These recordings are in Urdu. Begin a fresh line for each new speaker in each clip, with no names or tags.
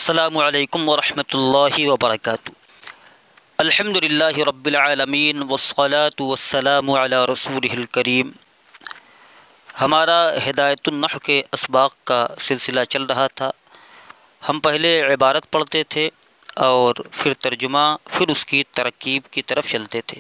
السلام علیکم ورحمۃ اللہ وبرکاتہ۔ الحمدللہ رب العالمین والصلاة والسلام علی رسولہ الکریم۔ ہمارا ہدایت النحو کے اسباق کا سلسلہ چل رہا تھا۔ ہم پہلے عبارت پڑھتے تھے اور پھر ترجمہ، پھر اس کی ترکیب کی طرف چلتے تھے۔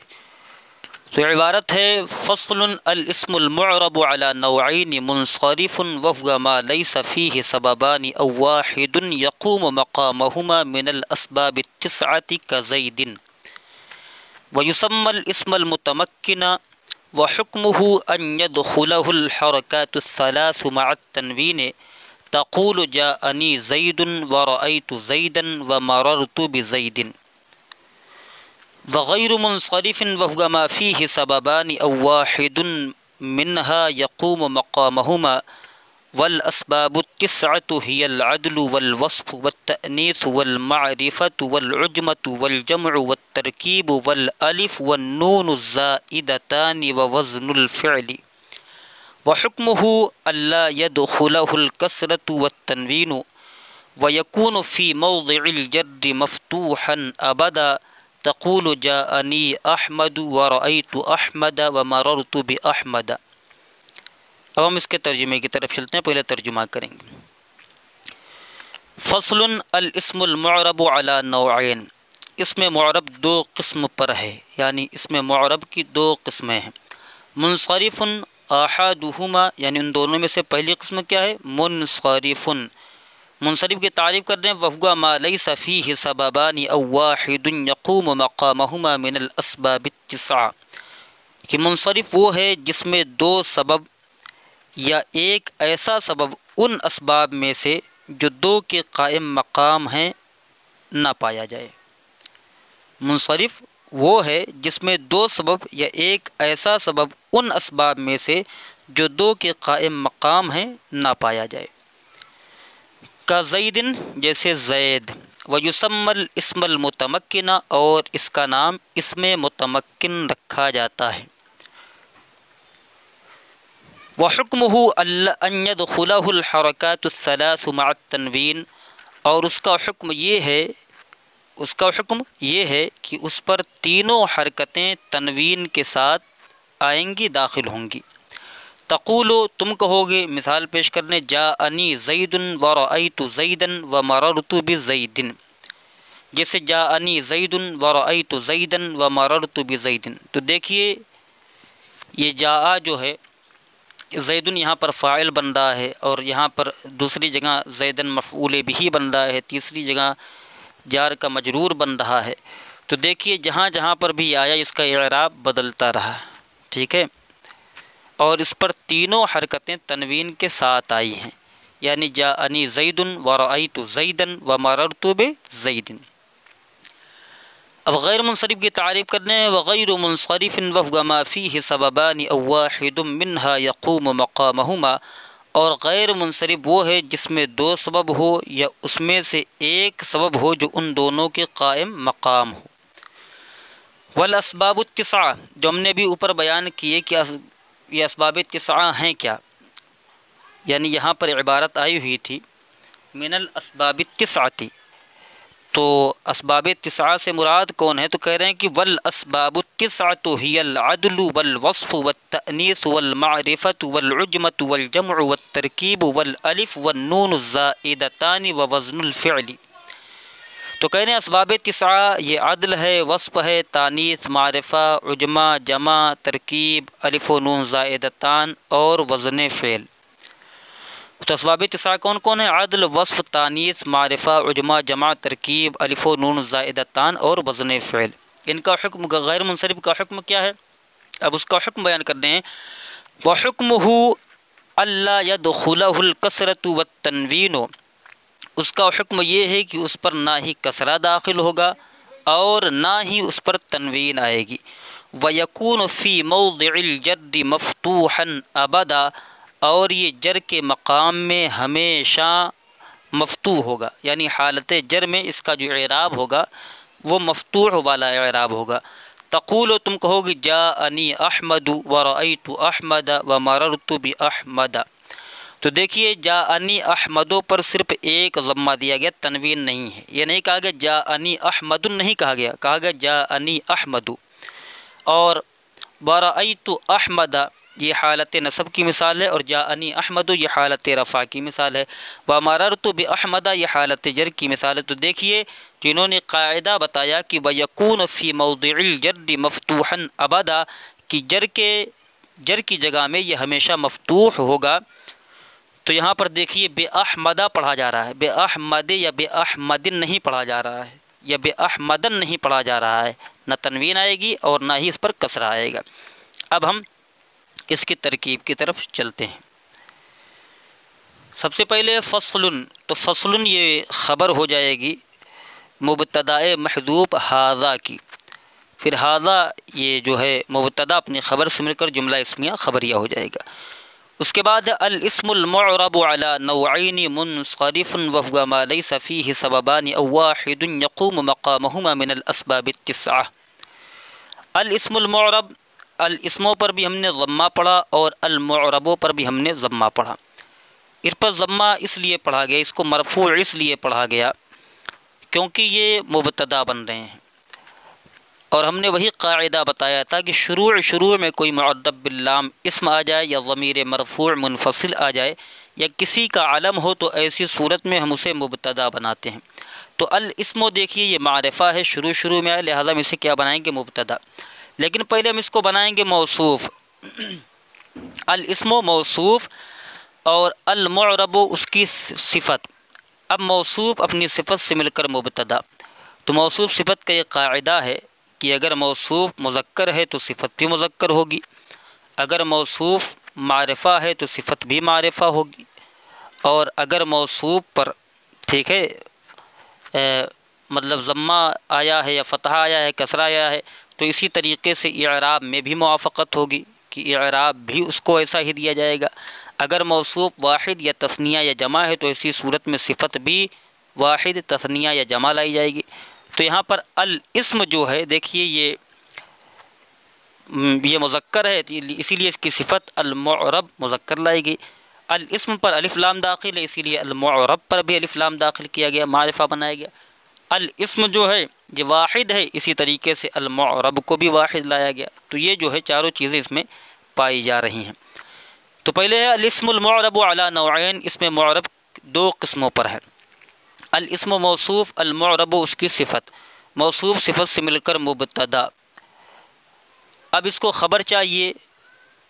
تو عبارت ہے فصل الاسم المعرب على نوعین منصرف وهو ما ليس فيه سببان او واحد يقوم مقامهما من الاسباب التسعة كزيد ويسمى الاسم المتمكن وحكمه ان يدخله الحركات الثلاث مع التنوين تقول جاءني زيد ورأيت زيدا ومررت بزيد وغیر منصرف وهو ما فيه سببان او واحد منها يقوم مقامهما والاسباب التسعة هي العدل والوصف والتأنيث والمعرفة والعجمة والجمع والتركيب والالف والنون الزائدتان ووزن الفعل وحكمه الا يدخله الكسرة والتنوين ويكون في موضع الجر مفتوحا ابدا تقول جاءنی احمد ورأیت احمد ومررت باحمد۔ اب ہم اس کے ترجمے کی طرف چلتے ہیں، پہلے ترجمہ کریں گے۔ فصل الاسم المعرب علی نوعین، اسم معرب دو قسم پر ہے، یعنی اسم معرب کی دو قسمیں ہیں۔ منصرف احدہما، یعنی ان دونوں میں سے پہلی قسم کیا ہے؟ منصرف۔ منصرف کی تعریف کر رہے ہیں وَهُوَ مَا لَيْسَ فِيهِ سَبَبَانِ أَوْ وَاحِدٌ يَقُومُ مَقَامَهُمَا مِنَ الْأَسْبَابِ التِّسْعَةِ، کہ منصرف وہ ہے جس میں دو سبب یا ایک ایسا سبب ان اسباب میں سے جو دو کے قائم مقام ہیں نہ پایا جائے۔ منصرف وہ ہے جس میں دو سبب یا ایک ایسا سبب ان اسباب میں سے جو دو کے قائم مقام ہیں نہ پایا جائے۔ کا زیدن، جیسے زید، ویسمى الاسم المتمکن، اور اس کا نام اسم متمکن رکھا جاتا ہے۔ وحکمہ ان يدخله الحرکات الثلاث مع التنوین، اور اس کا حکم یہ ہے کہ اس پر تینوں حرکتیں تنوین کے ساتھ آئیں گی، داخل ہوں گی۔ تقولو، تم کہو گے، مثال پیش کرنے، جاءنی زید ورأیت زیدا ومررت بزید، جیسے جاءنی زید ورأیت زیدا ومررت بزید۔ تو دیکھیے یہ جاء جو ہے زیدن یہاں پر فاعل بن رہا ہے، اور یہاں پر دوسری جگہ زیدن مفعول بہ بن رہا ہے، تیسری جگہ جار کا مجرور بن رہا ہے۔ تو دیکھیے جہاں جہاں پر بھی آیا اس کا اعراب بدلتا رہا، ٹھیک ہے، اور اس پر تینوں حرکتیں تنوین کے ساتھ آئی ہیں، یعنی جاءنی زید ورأیت زیدا ومررت بزید۔ اب غیر منصرف کی تعریف کرنے ہیں، وغیر منصرف وهو ما فيه سببان او واحد منها يقوم مقامهما، اور غیر منصرف وہ ہے جس میں دو سبب ہو یا اس میں سے ایک سبب ہو جو ان دونوں کے قائم مقام ہو۔ والاسباب التسعہ، جو ہم نے بھی اوپر بیان کیے کہ یہ اسباب تسعہ ہیں کیا، یعنی یہاں پر عبارت آئی ہوئی تھی من الاسباب التسعۃ، تو اسباب تسعہ سے مراد کون ہے؟ تو کہہ رہے ہیں کہ والاسباب التسعۃ هی العدل والوصف والتأنیث والمعرفۃ والعجمۃ والجمع والترکیب والالف والنون الزائدتان ووزن الفعل۔ تو کہہ رہے ہیں اسباب تسعہ یہ عدل ہے، وصف ہے، تانیث، معرفہ، عجمہ، جمع، ترکیب، الف و نون زائدتان اور وزن فعل۔ تو اسباب تسعہ کون کون ہیں؟ عدل، وصف، تانیث، معرفہ، عجمہ، جمع، ترکیب، الف و نون زائدتان اور وزن فعل۔ ان کا حکم، غیر منصرف کا حکم کیا ہے؟ اب اس کا حکم بیان کر رہے ہیں، وَحُكْمُهُ أَلَّا يَدْخُلَهُ الْكَسْرَةُ وَالتَّنْوِينُ، اس کا حکم یہ ہے کہ اس پر نہ ہی کسرہ داخل ہوگا اور نہ ہی اس پر تنوین آئے گی۔ وَيَكُونُ فِي مَوْضِعِ الْجَرِّ مَفْتُوحًا أَبَدًا، اور یہ جر کے مقام میں ہمیشہ مفتوح ہوگا، یعنی حالت جر میں اس کا جو اعراب ہوگا وہ مفتوح والا اعراب ہوگا۔ تقول، تم کہو گی، جاءنی احمد ورأیت احمد ومررت باحمد تو دیکھیے جاءنی احمدو پر صرف ایک ضمہ دیا گیا، تنوین نہیں ہے، یہ نہیں کہا گیا جاءنی احمد نہیں کہا گیا، کہا گیا جاءنی احمد۔ اور ورأیت احمد یہ حالت نصب کی مثال ہے، اور جاءنی احمد یہ حالت رفع کی مثال ہے، ومررت باحمد یہ حالت جر کی مثال ہے۔ تو دیکھیے جنہوں نے قاعدہ بتایا کہ ویکون فی موضع الجر مفتوحا ابدا، کہ جر کی جگہ میں یہ ہمیشہ مفتوح ہوگا، تو یہاں پر دیکھیے بے احمدہ پڑھا جا رہا ہے، بے احمد یا بے احمدن نہیں پڑھا جا رہا ہے، یا بے احمدن نہیں پڑھا جا رہا ہے، نہ تنوین آئے گی اور نہ ہی اس پر کسرہ آئے گا۔ اب ہم اس کی ترکیب کی طرف چلتے ہیں۔ سب سے پہلے فصل، تو فصل یہ خبر ہو جائے گی مبتدائے محذوف ھذا کی، پھر ھذا یہ جو ہے مبتدا اپنی خبر سے مل کر جملہ اسمیہ خبریہ ہو جائے گا۔ اس کے بعد الاسم المعرب على نوعین منصرف وهو ما ليس فيه سببان او واحد يقوم مقامهما من الاسباب التسعہ۔ الاسم المعرب، الاسموں پر بھی ہم نے ضمہ پڑھا اور المعربوں پر بھی ہم نے ضمہ پڑھا۔ اس پر ضمہ اس لیے پڑھا گیا، اس کو مرفوع اس لیے پڑھا گیا کیونکہ یہ مبتدا بن رہے ہیں، اور ہم نے وہی قاعدہ بتایا تھا کہ شروع میں کوئی معرب باللام اسم آ جائے یا ضمیر مرفوع منفصل آ جائے یا کسی کا علم ہو تو ایسی صورت میں ہم اسے مبتدا بناتے ہیں۔ تو الاسم دیکھیے یہ معرفہ ہے، شروع میں آئے، لہٰذا ہم اسے کیا بنائیں گے؟ مبتدا۔ لیکن پہلے ہم اس کو بنائیں گے موصوف۔ الاسم موصوف اور المعرب اس کی صفت۔ اب موصوف اپنی صفت سے مل کر مبتدا، تو موصوف صفت کا یہ قاعدہ ہے کہ اگر موصوف مذکر ہے تو صفت بھی مذکر ہوگی، اگر موصوف معرفہ ہے تو صفت بھی معرفہ ہوگی، اور اگر موصوف پر ٹھیک ہے مطلب ضمہ آیا ہے یا فتحہ آیا ہے، کسرہ آیا ہے، تو اسی طریقے سے اعراب میں بھی موافقت ہوگی کہ اعراب بھی اس کو ایسا ہی دیا جائے گا۔ اگر موصوف واحد یا تثنیہ یا جمع ہے تو اسی صورت میں صفت بھی واحد، تثنیہ یا جمع لائی جائے گی۔ تو یہاں پر الاسم جو ہے دیکھیے یہ مذکر ہے، اسی لیے اس کی صفت المعرب مذکر لائی گئی۔ الاسم پر الف لام داخل ہے، اسی لیے المعرب پر بھی الف لام داخل کیا گیا، معرفہ بنایا گیا۔ الاسم جو ہے یہ واحد ہے، اسی طریقے سے المعرب کو بھی واحد لایا گیا۔ تو یہ جو ہے چاروں چیزیں اس میں پائی جا رہی ہیں۔ تو پہلے ہے الاسم المعرب علی نوعین، اس میں معرب دو قسموں پر ہے، الاسم موصوف، المعرب اس کی صفت، موصوف صفت سے مل کر مبتدا۔ اب اس کو خبر چاہیے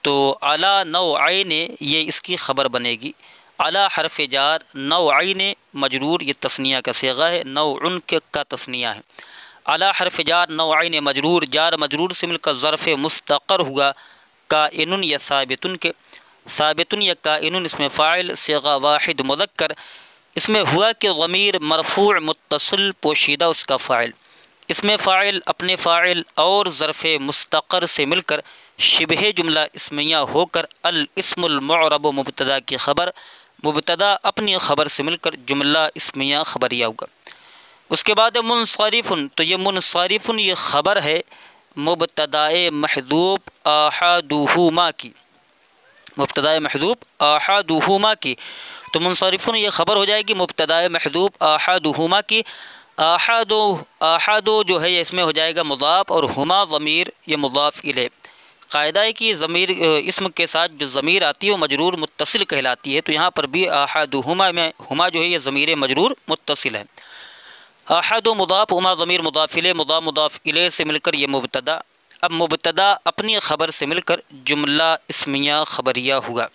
تو علی نوعین یہ اس کی خبر بنے گی، علی حرف جار، نوعین مجرور یہ تثنیہ کا صیغہ ہے، نوع کا تثنیہ ہے، علی حرف جار نوعین مجرور، جار مجرور سے مل کر ظرف مستقر ہوا کائن یا ثابتن کے، ثابتن یا کائن اس میں فاعل، صیغہ واحد مذکر، اس میں ہوا کہ ضمیر مرفوع متصل پوشیدہ اس کا فاعل، اس میں فاعل اپنے فاعل اور ظرف مستقر سے مل کر شبہ جملہ اسمیہ ہو کر الاسم المعرب مبتدا کی خبر، مبتدا اپنی خبر سے مل کر جملہ اسمیہ خبریہ ہوگا۔ اس کے بعد منصرف، تو یہ منصرف یہ خبر ہے مبتدائے محذوف احدہما کی، مبتدائے محذوف احدہما کی، تو منصرف یہ خبر ہو جائے گی مبتدائے محذوف احدہما کی۔ احد جو ہے اس میں ہو جائے گا مضاف، اور ہما ضمیر یہ مضاف الیہ۔ قاعدہ ہے کہ ضمیر اسم کے ساتھ جو ضمیر آتی ہے وہ مجرور متصل کہلاتی ہے، تو یہاں پر بھی احدہما میں ہما جو ہے یہ ضمیر مجرور متصل ہے، احد مضاف، ہما ضمیر مضاف الیہ، مضاف الیہ سے مل کر یہ مبتدا۔ اب مبتدا اپنی خبر سے مل کر جملہ اسمیہ خبریہ ہوا۔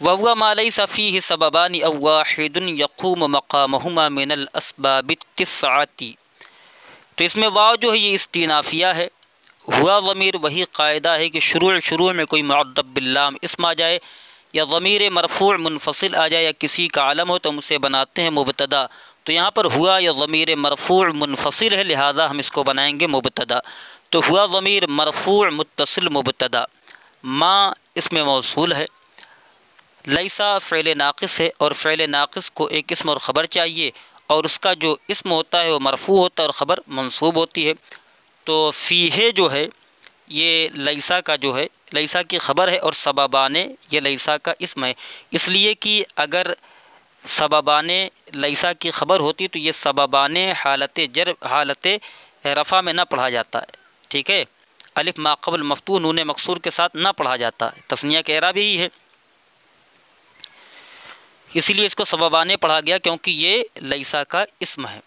وَهُوَ مَا لَيْسَ فِيهِ سَبَبَانِ أَوْ وَاحِدٌ يَقُومُ مَقَامَهُمَا مِنَ الْأَسْبَابِ التِّسْعَةِ، تو اس میں واو جو ہے یہ استینافیہ ہے، ہوا ضمیر وہی قاعدہ ہے کہ شروع میں کوئی معرب باللام اسم آ جائے یا ضمیر مرفوع منفصل آ جائے یا کسی کا علم ہو تو ہم اسے بناتے ہیں مبتدا۔ تو یہاں پر ہوا یا ضمیر مرفوع منفصل ہے، لہذا ہم اس کو بنائیں گے مبتدا۔ تو ہوا ضمیر مرفوع متصل مبتدا، ما اس میں موصول ہے، لیسا فعل ناقص ہے، اور فعل ناقص کو ایک اسم اور خبر چاہیے، اور اس کا جو اسم ہوتا ہے وہ مرفوع ہوتا ہے اور خبر منصوب ہوتی ہے۔ تو فیہ جو ہے یہ لیسا کا جو ہے لیسا کی خبر ہے، اور سببان یہ لیسا کا اسم ہے، اس لیے کہ اگر سببان لیسا کی خبر ہوتی تو یہ سببان حالت رفع میں نہ پڑھا جاتا ہے، ٹھیک ہے، الف ما قبل مفتوح نون مقصور کے ساتھ نہ پڑھا جاتا، تثنیہ کا اعراب یہی ہے، اسی لیے اس کو سببان پڑھا گیا کیونکہ یہ لیسا کا اسم ہے۔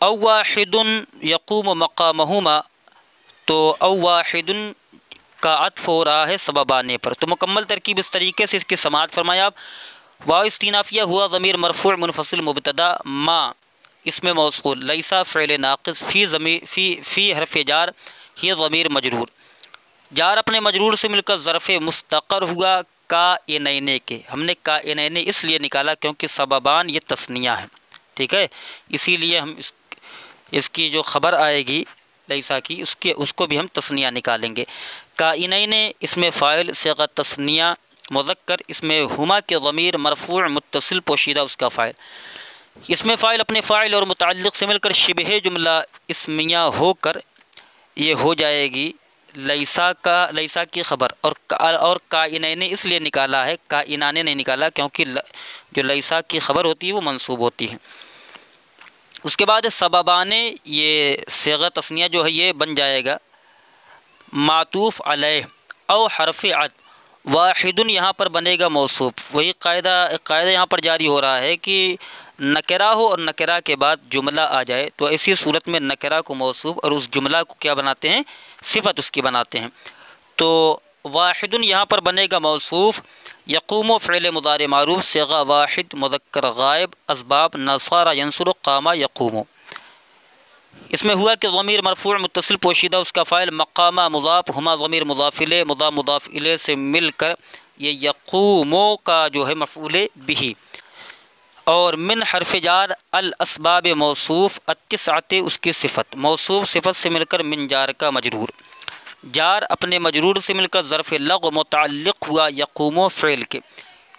او واحد یقوم مقامہما، تو او واحد کا عطف ہو رہا ہے سببان پر، تو مکمل ترکیب اس طریقے سے اس کی سماعت فرمایا آپ۔ واو استینافیہ ہوا ضمیر مرفوع منفصل مبتدا ما اسم موصول، لیسا فعل ناقص، فی حرف جار یہ ضمیر مجرور، جار اپنے مجرور سے مل کر ظرف مستقر ہوا کائنین کے، ہم نے کائنین اس لیے نکالا کیونکہ سببان یہ تثنیہ ہے، ٹھیک ہے، اسی لیے ہم اس کی جو خبر آئے گی لیسا کی اس کو بھی ہم تثنیہ نکالیں گے۔ کائنین اس میں فاعل صیغہ تثنیہ مذکر، اس میں ہما کے ضمیر مرفوع متصل پوشیدہ اس کا فاعل، اس میں فاعل اپنے فاعل اور متعلق سے مل کر شبہ جملہ اسمیہ ہو کر یہ ہو جائے گی لیسا کی خبر، اور کائنین اس لیے نکالا ہے، کائنان نہیں نکالا کیونکہ جو لیسا کی خبر ہوتی ہے وہ منصوب ہوتی ہے۔ اس کے بعد سببان یہ صیغہ تثنیہ جو ہے یہ بن جائے گا معطوف علیہ او حرف عطف، واحد یہاں پر بنے گا موصوف، وہی قاعدہ یہاں پر جاری ہو رہا ہے کہ نکرہ ہو اور نکرہ کے بعد جملہ آ جائے تو ایسی صورت میں نکرہ کو موصوف اور اس جملہ کو کیا بناتے ہیں، صفت اس کی بناتے ہیں، تو واحد یہاں پر بنے گا موصوف، یقوم و فعل مضارع معروف صیغہ واحد مذکر غائب، اسباب نصارہ ینصر قام یقوم، اس میں ہوا کہ ضمیر مرفوع متصل پوشیدہ اس کا فاعل، مقامہ مضاف، ہما ضمیر مضاف الیہ، مضاف الیہ سے مل کر یہ یقومو کا جو ہے مفعول بہ، اور من حرف جار الاسباب موصوف التسعۃ اس کی صفت، موصوف صفت سے مل کر من جار کا مجرور، جار اپنے مجرور سے مل کر ظرف لغو متعلق ہوا یقوم فعل کے،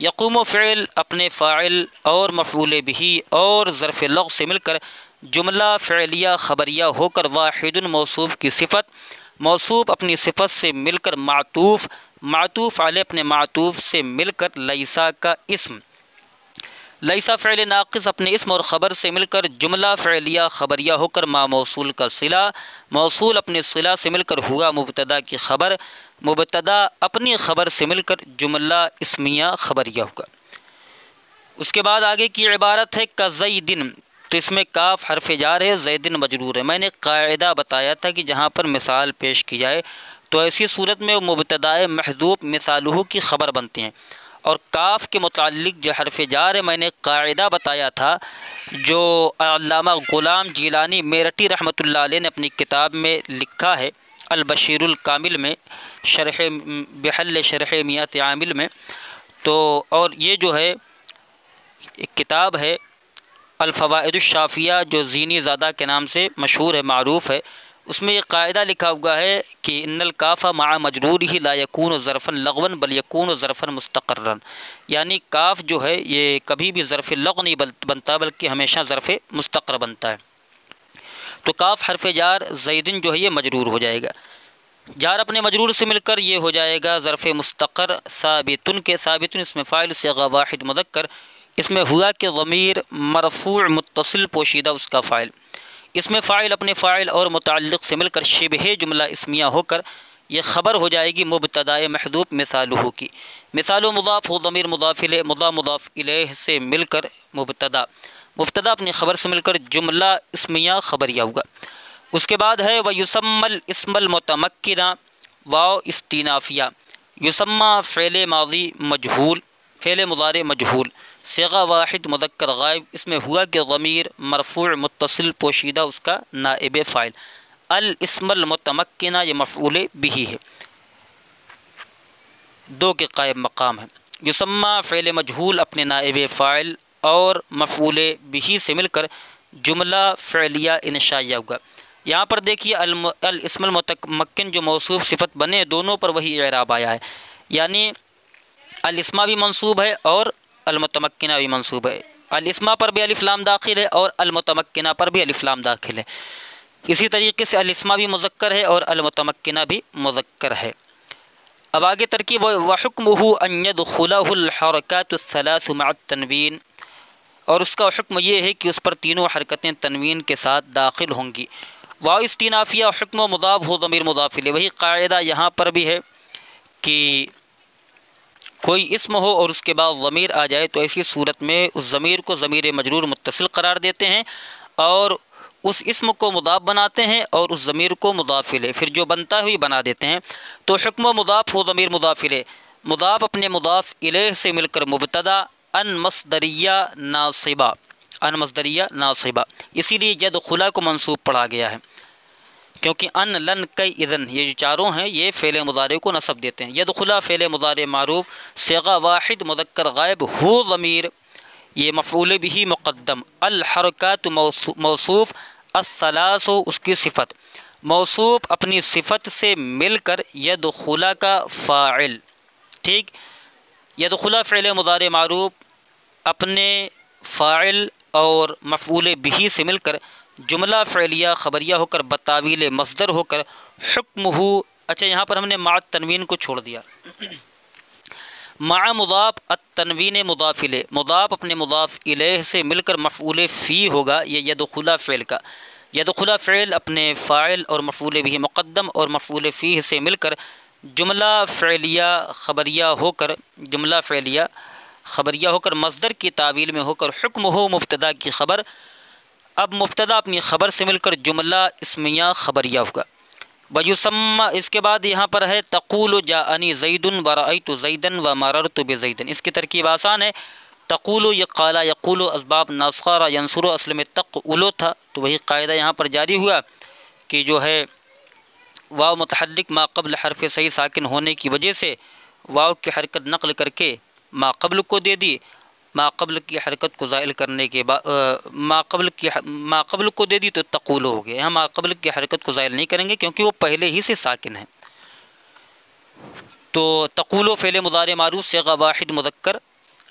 یقوم فعل اپنے فاعل اور مفعول بہ اور ظرف لغو سے مل کر جملہ فعلیہ خبریہ ہو کر واحد موصوف کی صفت، موصوف اپنی صفت سے مل کر معطوف علیہ اپنے معطوف سے مل کر لیسا کا اسم، لیسا فعل ناقص اپنے اسم اور خبر سے مل کر جملہ فعلیہ خبریہ ہو کر ما موصول کا صلہ، موصول اپنے صلہ سے مل کر ہوا مبتدا کی خبر، مبتدا اپنی خبر سے مل کر جملہ اسمیہ خبریہ ہوگا۔ اس کے بعد آگے کی عبارت ہے کزیدن، تو اس میں کاف حرف جار ہے، زیدن مجرور ہے، میں نے قاعدہ بتایا تھا کہ جہاں پر مثال پیش کی جائے تو ایسی صورت میں مبتدائے محذوف مثالہ کی خبر بنتے ہیں، اور کاف کے متعلق جو حرف جار ہے میں نے قاعدہ بتایا تھا جو علامہ غلام جیلانی میرٹھی رحمۃ اللہ علیہ نے اپنی کتاب میں لکھا ہے البشیر الکامل میں، شرح بحل شرح میات عامل میں، تو اور یہ جو ہے ایک کتاب ہے الفوائد الشافیہ جو زینی زادہ کے نام سے مشہور ہے، معروف ہے، اس میں یہ قاعدہ لکھا ہوا ہے کہ ان الکاف مع مجرورہ لا یکون ظرفا لغوا بل یکون ظرفا مستقرا، یعنی کاف جو ہے یہ کبھی بھی ظرف لغو نہیں بنتا بلکہ ہمیشہ ظرف مستقر بنتا ہے، تو کاف حرف جار زیدن جو ہے یہ مجرور ہو جائے گا، جار اپنے مجرور سے مل کر یہ ہو جائے گا ظرف مستقر ثابتن کے، ثابتن اس میں فاعل صیغہ واحد مذکر، اس میں ہوا کہ ضمیر مرفوع متصل پوشیدہ اس کا فاعل، اس میں فاعل اپنے فاعل اور متعلق سے مل کر شبہ جملہ اسمیہ ہو کر یہ خبر ہو جائے گی مبتدائے محذوف مثالہ کی، مثال مضاف ہو ضمیر مضاف الیہ، مضاف الیہ سے مل کر مبتدا اپنی خبر سے مل کر جملہ اسمیہ خبریہ ہوگا۔ اس کے بعد ہے ویسمی الاسم المتمکن، واو استینافیہ، یسمى فعل ماضی مجہول، فعل مضارع مجہول، صیغہ واحد مذکر غائب، اس میں ہوا کہ ضمیر مرفوع متصل پوشیدہ اس کا نائب فاعل، الاسم المتمکن یہ مفعول بہ ہے، دو کے قائم مقام ہے، یسمى فعل مجہول اپنے نائب فاعل اور مفعول بہ سے مل کر جملہ فعلیہ انشائیہ ہوگا۔ یہاں پر دیکھیے الاسم المتمکن جو موصوف صفت بنے دونوں پر وہی اعراب آیا ہے، یعنی الاسمہ بھی منصوب ہے اور المتمکنہ بھی منصوب ہے، الاسمہ پر بھی الف لام داخل ہے اور المتمکنہ پر بھی الف لام داخل ہے، اسی طریقے سے الاسما بھی مذکر ہے اور المتمکنہ بھی مذکر ہے۔ اب آگے ترکیب وحکمہ ان یدخلہ الحرکات الثلاث مع التنوین، اور اس کا حکم یہ ہے کہ اس پر تینوں حرکتیں تنوین کے ساتھ داخل ہوں گی۔ واو استینافیہ حکم و مضاف ہو ضمیر مضاف الیہ، وہی قاعدہ یہاں پر بھی ہے کہ کوئی اسم ہو اور اس کے بعد ضمیر آ جائے تو ایسی صورت میں اس ضمیر کو ضمیر مجرور متصل قرار دیتے ہیں اور اس اسم کو مضاف بناتے ہیں اور اس ضمیر کو مضاف الیہ پھر جو بنتا ہے وہی بنا دیتے ہیں۔ تو حکم و مضاف ہو ضمیر مضاف الیہ، مضاف اپنے مضاف الیہ سے مل کر مبتدا ان مصدریہ ناصبہ، ان مصدریہ ناصبہ، اسی لیے یدخلہ کو منصوب پڑھا گیا ہے کیونکہ ان لن کئی اذن یہ جو چاروں ہیں یہ فعل مضارع کو نصب دیتے ہیں۔ یدخلہ فعل مضارع معروف، صیغہ واحد مذکر غائب، ہو ضمیر یہ مفعول بھی مقدم، الحرکات موصوف، الثلاث اس کی صفت، موصوف اپنی صفت سے مل کر یدخلہ کا فاعل، ٹھیک، یدخلہ فعل مضارع معروف اپنے فاعل اور مفعول بھی سے مل کر جملہ فعلیہ خبریہ ہو کر بتاویل مصدر ہو کر حکمہ، اچھا یہاں پر ہم نے مع تنوین کو چھوڑ دیا، مع مضاف التنوین مضاف الیہ، مضاف اپنے مضاف الیہ سے مل کر مفعول فی ہوگا یہ یدخلہ فعل کا، یدخلہ فعل اپنے فاعل اور مفعول بھی مقدم اور مفعول فی سے مل کر جملہ فعلیہ خبریہ ہو کر، جملہ فعلیہ خبریہ ہو کر مصدر کی تعویل میں ہو کر حکم ہو مبتدا کی خبر، اب مبتدا اپنی خبر سے مل کر جملہ اسمیہ خبریہ ہوگا۔ ویسمى اس کے بعد یہاں پر ہے تقول جاءنی زید ورأیت زیدا ومررت بزید، اس کی ترکیب آسان ہے، تقول یہ قالا یقول اسباب ناسخہ ینصر اصل میں تقولو تھا تو وہی قاعدہ یہاں پر جاری ہوا کہ جو ہے واو متحرک ما قبل حرف صحیح ساکن ہونے کی وجہ سے واو کی حرکت نقل کر کے ما قبل کو دے دی، ما قبل کی حرکت کو زائل کرنے کے بعد ما قبل کو دے دی تو تقولو ہو گیا، ہم ما قبل کی حرکت کو زائل نہیں کریں گے کیونکہ وہ پہلے ہی سے ساکن ہے۔ تو تقولو فعل مضارع معروف صیغہ واحد مذکر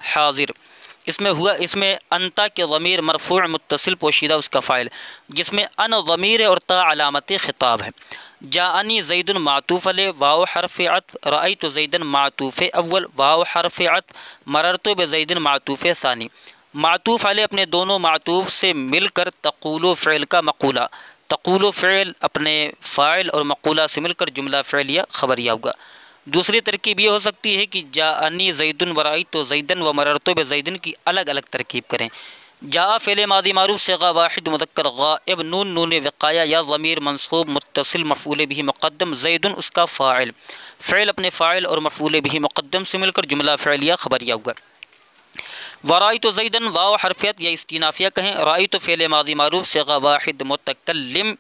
حاضر، اس میں ہوا، اس میں انتا کے ضمیر مرفوع متصل پوشیدہ اس کا فاعل جس میں ان ضمیر ہے اور تا علامت خطاب ہے۔ جاءنی زید معطوف علیہ واو حرف عطف، رأیت زیدا معطوف اول واو حرف عطف، مررت بزید معطوف ثانی، معطوف علیہ اپنے دونوں معطوف سے مل کر تقولو فعل کا مقولہ، تقولو فعل اپنے فاعل اور مقولہ سے مل کر جملہ فعلیہ خبریہ ہوگا۔ دوسری ترکیب یہ ہو سکتی ہے کہ جاءنی زید ورأیت زیدا ومررت بزید کی الگ الگ ترکیب کریں۔ جاء فعل ماضی معروف صیغہ واحد مذکر غائب، نون نون وقایہ یا ضمیر منصوب متصل مفعول بھی مقدم، زید اس کا فاعل، فعل اپنے فاعل اور مفعول بھی مقدم سے مل کر جملہ فعلیہ خبریہ ہوگا۔ ورأیت زیدا واو حرفیت یا استینافیہ کہیں، رأیت فعل ماضی معروف صیغہ واحد متکلم،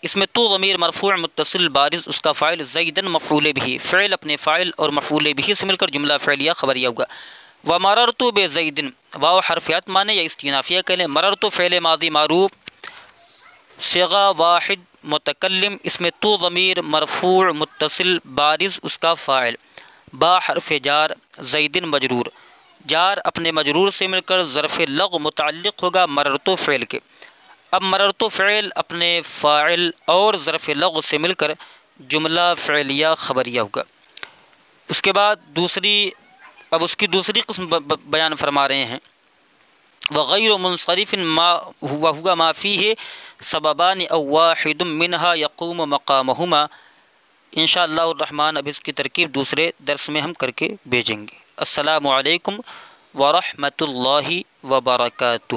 اس میں تو ضمیر مرفوع متصل بارز اس کا فاعل، زیدن مفعول بھی، فعل اپنے فاعل اور مفعول بھی سے مل کر جملہ فعلیہ خبریہ ہوگا۔ ومررت بزید واو حرفیات مانے یا استینافیہ کہیں، مررت فعل ماضی معروف صیغہ واحد متکلم، اس میں تو ضمیر مرفوع متصل بارز اس کا فاعل، با حرف جار، زیدن مجرور، جار اپنے مجرور سے مل کر ظرف لغو متعلق ہوگا مررت فعل کے، اب مررت فعل اپنے فاعل اور ظرف لغو سے مل کر جملہ فعلیہ خبریہ ہوگا۔ اس کے بعد اب اس کی دوسری قسم بیان فرما رہے ہیں، وغیر منصرف ما ہوا ما فیہ سببان او واحد منہا یقوم مقامہما، انشاءاللہ الرحمن اب اس کی ترکیب دوسرے درس میں ہم کر کے بھیجیں گے۔ السلام علیکم ورحمۃ اللہ وبرکاتہ۔